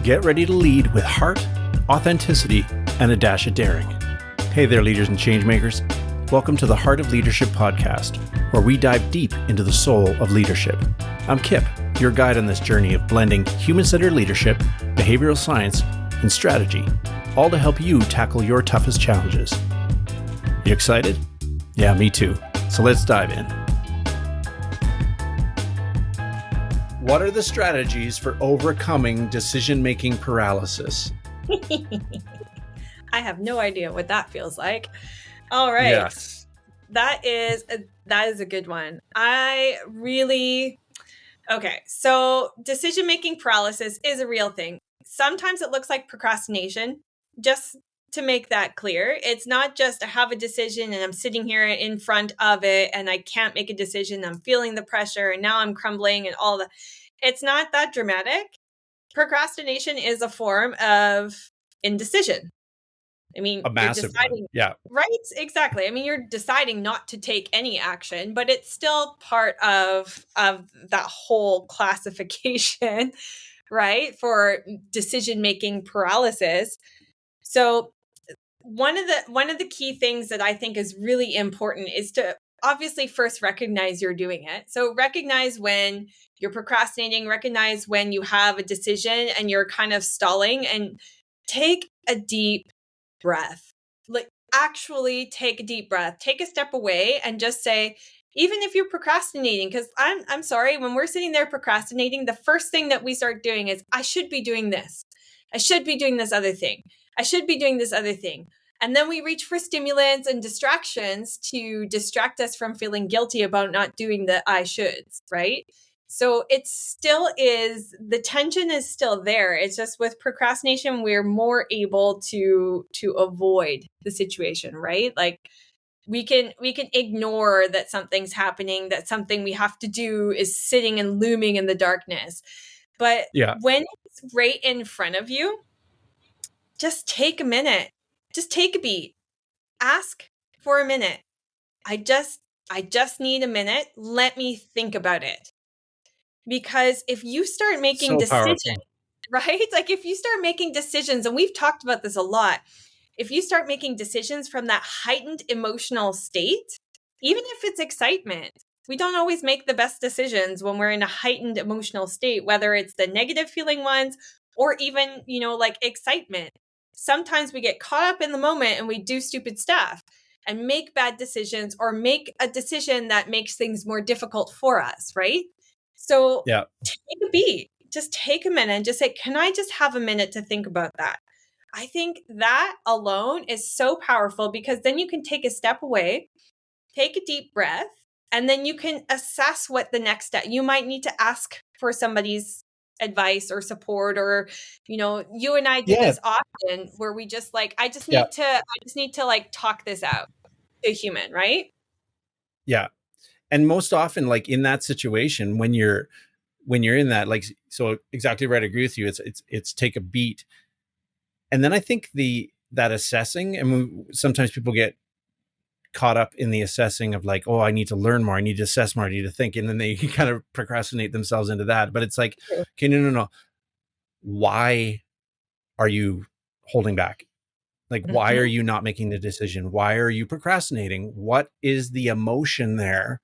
Get ready to lead with heart, authenticity, and a dash of daring. Hey there, leaders and changemakers. Welcome to the Heart of Leadership podcast, where we dive deep into the soul of leadership. I'm Kip, your guide on this journey of blending human-centered leadership, behavioral science, and strategy, all to help you tackle your toughest challenges. You excited? Yeah, me too. So let's dive in. What are the strategies for overcoming decision-making paralysis? I have no idea what that feels like. All right. Yes. That is a good one. Okay. So decision-making paralysis is a real thing. Sometimes it looks like procrastination. Just to make that clear, it's not just I have a decision and I'm sitting here in front of it and I can't make a decision. I'm feeling the pressure and now I'm crumbling and all that. It's not that dramatic. Procrastination is a form of indecision. I mean, A massive one. Yeah. Right? Exactly. I mean, you're deciding not to take any action, but it's still part of that whole classification, right? For decision-making paralysis. So one of the key things that I think is really important is to obviously first recognize you're doing it. So recognize when you're procrastinating, recognize when you have a decision and you're kind of stalling, and take a deep breath. Like, actually take a deep breath, take a step away and just say, even if you're procrastinating, because I'm sorry, when we're sitting there procrastinating, the first thing that we start doing is, I should be doing this. I should be doing this other thing. I should be doing this other thing. And then we reach for stimulants and distractions to distract us from feeling guilty about not doing the I shoulds, right? So it still is, the tension is still there. It's just with procrastination, we're more able to avoid the situation, right? Like we can ignore that something's happening, that something we have to do is sitting and looming in the darkness. But when it's right in front of you, just take a minute. Just take a beat. Ask for a minute. I just need a minute. Let me think about it. Because if you start making decisions, right? Like if you start making decisions, and we've talked about this a lot, if you start making decisions from that heightened emotional state, even if it's excitement, we don't always make the best decisions when we're in a heightened emotional state, whether it's the negative feeling ones or even, like excitement. Sometimes we get caught up in the moment and we do stupid stuff and make bad decisions or make a decision that makes things more difficult for us, right? So take a beat, just take a minute and just say, can I just have a minute to think about that? I think that alone is so powerful, because then you can take a step away, take a deep breath, and then you can assess what the next step. You might need to ask for somebody's advice or support, or you and I do this often where we just like, I just need to like talk this out to a human, right? Yeah. And most often, like in that situation, when you're in that, like, so exactly right, I agree with you. It's take a beat. And then I think that assessing, and sometimes people get caught up in the assessing of like, oh, I need to learn more, I need to assess more, I need to think, and then they kind of procrastinate themselves into that. But it's like, okay, no. Why are you holding back? Like, why are you not making the decision? Why are you procrastinating? What is the emotion there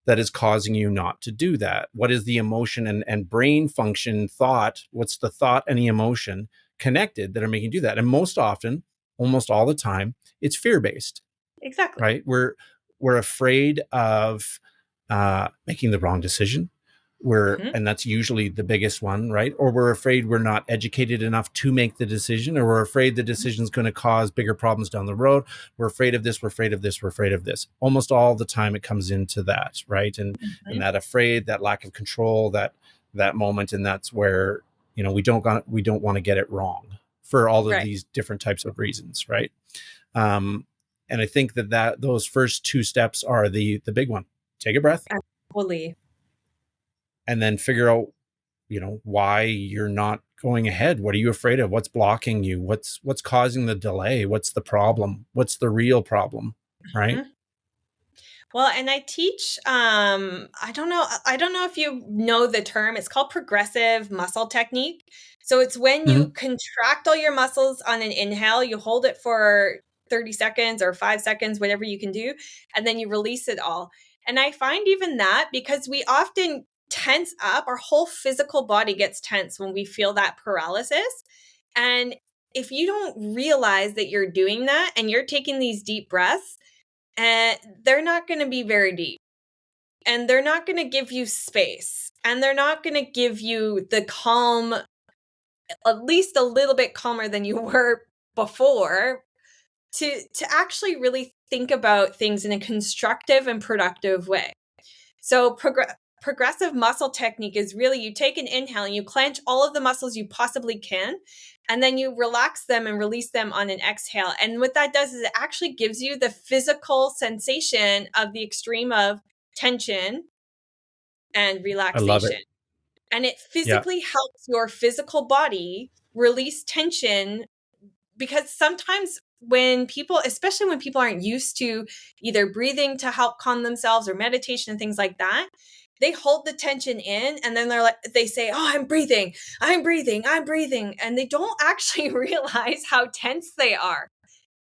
that is causing you not to do that? What is the emotion and brain function thought? What's the thought and the emotion connected that are making you do that? And most often, almost all the time, it's fear-based. Exactly. Right? We're afraid of making the wrong decision. And that's usually the biggest one, right? Or we're afraid we're not educated enough to make the decision, or we're afraid the decision is going to cause bigger problems down the road. We're afraid of this, we're afraid of this, we're afraid of this. Almost all the time it comes into that, right? And that afraid, that lack of control, that moment, and that's where, we don't want to get it wrong for all of these different types of reasons, right? And I think that those first two steps are the big one. Take a breath. Absolutely. And then figure out, why you're not going ahead. What are you afraid of? What's blocking you? What's causing the delay? What's the problem? What's the real problem? Right? Well, and I teach, I don't know if you know the term. It's called progressive muscle technique. So it's when you Mhm. contract all your muscles on an inhale, you hold it for 30 seconds or 5 seconds, whatever you can do, and then you release it all. And I find even that, because we often tense up, our whole physical body gets tense when we feel that paralysis. And if you don't realize that you're doing that and you're taking these deep breaths, and they're not going to be very deep, and they're not going to give you space, and they're not going to give you the calm, at least a little bit calmer than you were before, to actually really think about things in a constructive and productive way. So progressive muscle technique is really, you take an inhale and you clench all of the muscles you possibly can, and then you relax them and release them on an exhale. And what that does is it actually gives you the physical sensation of the extreme of tension and I love it. relaxation. And it Yeah. physically helps your physical body release tension, because sometimes when people, especially when people aren't used to either breathing to help calm themselves or meditation and things like that, they hold the tension in, and then they say, "Oh, I'm breathing, I'm breathing, I'm breathing." And they don't actually realize how tense they are.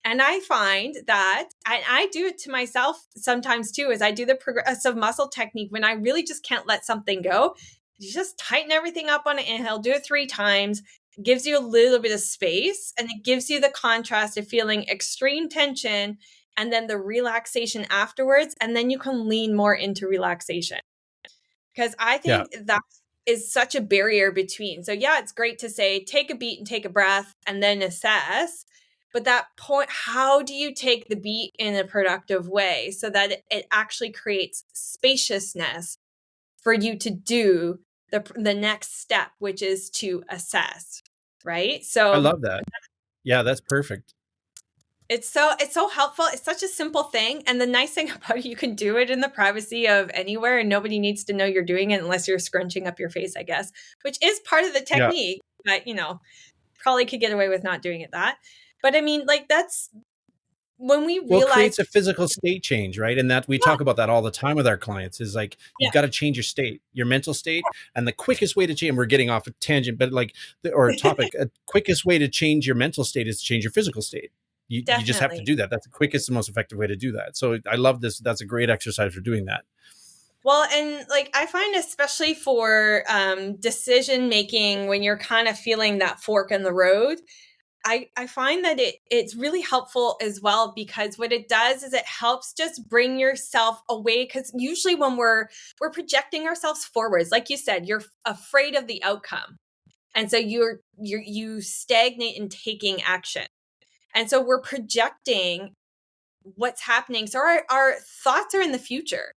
And I find that, and I do it to myself sometimes too, is I do the progressive muscle technique when I really just can't let something go. You just tighten everything up on an inhale, do it 3 times, gives you a little bit of space, and it gives you the contrast of feeling extreme tension and then the relaxation afterwards. And then you can lean more into relaxation. Because I Yeah. think that is such a barrier between. So, yeah, it's great to say, take a beat and take a breath and then assess. But that point, how do you take the beat in a productive way so that it actually creates spaciousness for you to do the next step, which is to assess, right? I So love that. Yeah, that's perfect. it's so helpful. It's such a simple thing. And the nice thing about it, you can do it in the privacy of anywhere, and nobody needs to know you're doing it unless you're scrunching up your face, I guess, which is part of the Yeah. technique. But probably could get away with not doing it that. But I mean, like, that's when we Well, it realize, creates a physical state change, right? And that we yeah, talk about that all the time with our clients is like, you've yeah, got to change your state, your mental state. And the quickest way to change, we're getting off a tangent, but like, or a topic, a quickest way to change your mental state is to change your physical state. You just have to definitely. do that. That's the quickest and most effective way to do that. So I love this. That's a great exercise for doing that. Well, and like I find, especially for decision making, when you're kind of feeling that fork in the road, I find that it's really helpful as well, because what it does is it helps just bring yourself away, because usually when we're projecting ourselves forwards, like you said, you're afraid of the outcome. And so you stagnate in taking action. And so we're projecting what's happening. So our thoughts are in the future.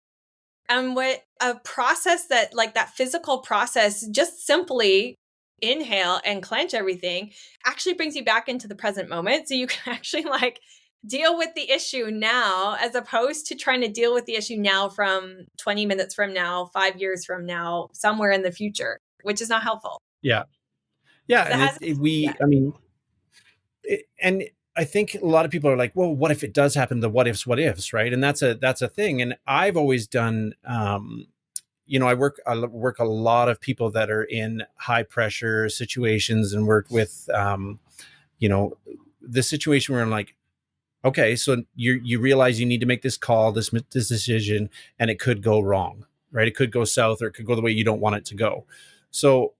And what a process that, like that physical process, just simply inhale and clench everything, actually brings you back into the present moment. So you can actually like deal with the issue now, as opposed to trying to deal with the issue now from 20 minutes from now, 5 years from now, somewhere in the future, which is not helpful. Yeah. Yeah. So it And has, yeah, I mean, and I think a lot of people are like, well, what if it does happen? The what ifs, right? And that's a thing. And I've always done, I work a lot of people that are in high pressure situations, and work with, you know, the situation where I'm like, okay, so you realize you need to make this call, this decision, and it could go wrong, right? It could go south, or it could go the way you don't want it to go. So,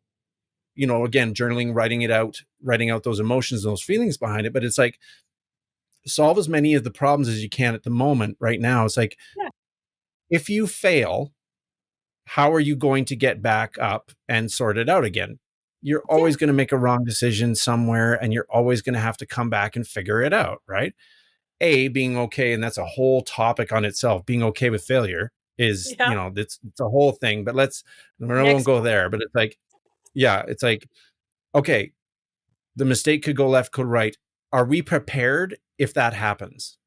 again, journaling, writing out those emotions, those feelings behind it. But it's like, solve as many of the problems as you can at the moment right now. It's like, yeah, if you fail, how are you going to get back up and sort it out again? You're yeah, always going to make a wrong decision somewhere, and you're always going to have to come back and figure it out, right? Being okay, and that's a whole topic on itself. Being okay with failure is, yeah. it's a whole thing, but I won't Next, go there. But it's like, yeah, it's like, okay, the mistake could go left, could right. Are we prepared if that happens?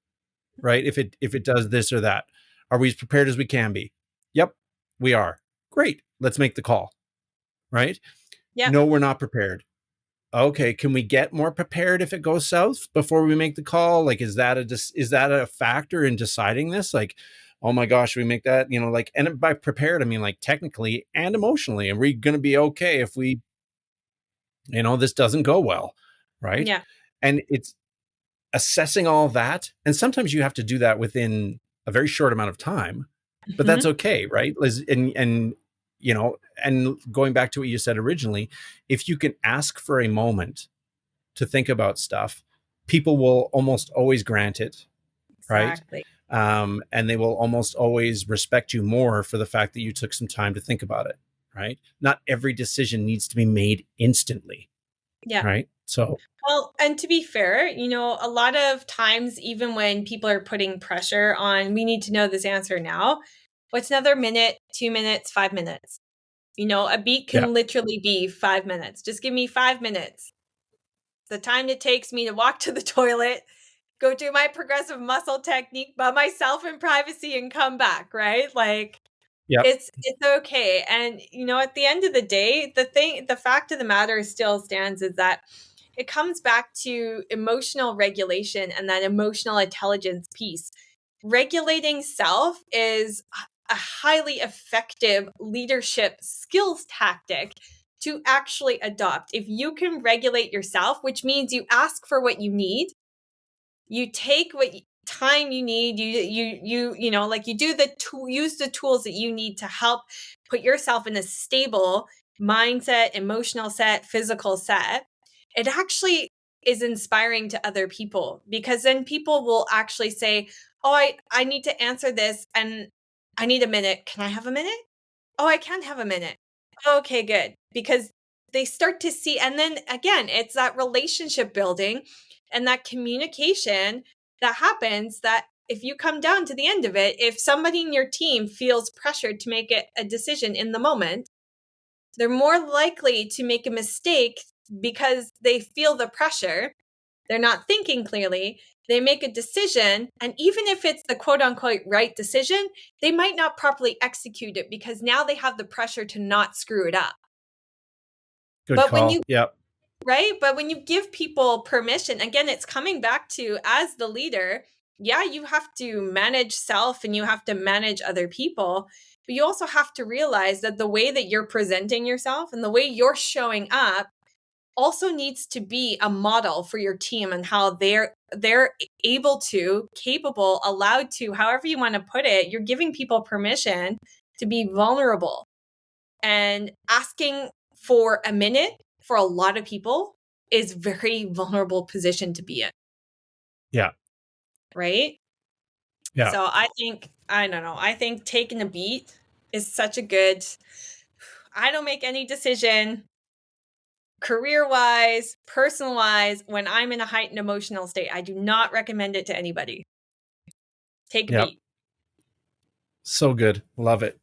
Right? If it does this or that, are we as prepared as we can be? Yep, we are. Great. Let's make the call. Right? yeah, No, we're not prepared. Okay, can we get more prepared if it goes south before we make the call? Like, is that a factor in deciding this? Like, oh my gosh, we make that, like, and by prepared, I mean like technically and emotionally. Are we going to be okay if we, this doesn't go well? Right. Yeah. And it's assessing all that. And sometimes you have to do that within a very short amount of time, but that's Hmm. okay. Right. And going back to what you said originally, if you can ask for a moment to think about stuff, people will almost always grant it. Right. Exactly. And they will almost always respect you more for the fact that you took some time to think about it. Right. Not every decision needs to be made instantly. Yeah. Right. So, Well, and to be fair, a lot of times, even when people are putting pressure on, we need to know this answer now. What's another minute, 2 minutes, 5 minutes? A beat yeah. can literally be 5 minutes. Just give me 5 minutes. The time it takes me to walk to the toilet, go do my progressive muscle technique by myself in privacy and come back, right? Like, Yep. it's okay. And at the end of the day, the fact of the matter still stands is that it comes back to emotional regulation and that emotional intelligence piece. Regulating self is a highly effective leadership skills tactic to actually adopt. If you can regulate yourself, which means you ask for what you need, you take what time you need, like you do use the tools that you need to help put yourself in a stable mindset, emotional set, physical set. It actually is inspiring to other people, because then people will actually say, oh, I need to answer this and I need a minute. Can I have a minute? Oh, I can have a minute. Okay, good. Because they start to see, and then again, it's that relationship building and that communication that happens, that if you come down to the end of it, if somebody in your team feels pressured to make a decision in the moment, they're more likely to make a mistake because they feel the pressure. They're not thinking clearly. They make a decision. And even if it's the quote unquote right decision, they might not properly execute it because now they have the pressure to not screw it up. Good But when call. you, Yep. right? But when you give people permission, again, it's coming back to, as the leader, yeah, you have to manage self and you have to manage other people. But you also have to realize that the way that you're presenting yourself and the way you're showing up also needs to be a model for your team and how they're able to, capable, allowed to, however you want to put it. You're giving people permission to be vulnerable, and asking for a minute for a lot of people is very vulnerable position to be in, Yeah. right? Yeah. So I don't know, I think taking a beat is such a good, I don't make any decision career wise, personal wise, when I'm in a heightened emotional state. I do not recommend it to anybody. Take a Yep. beat. So good. Love it.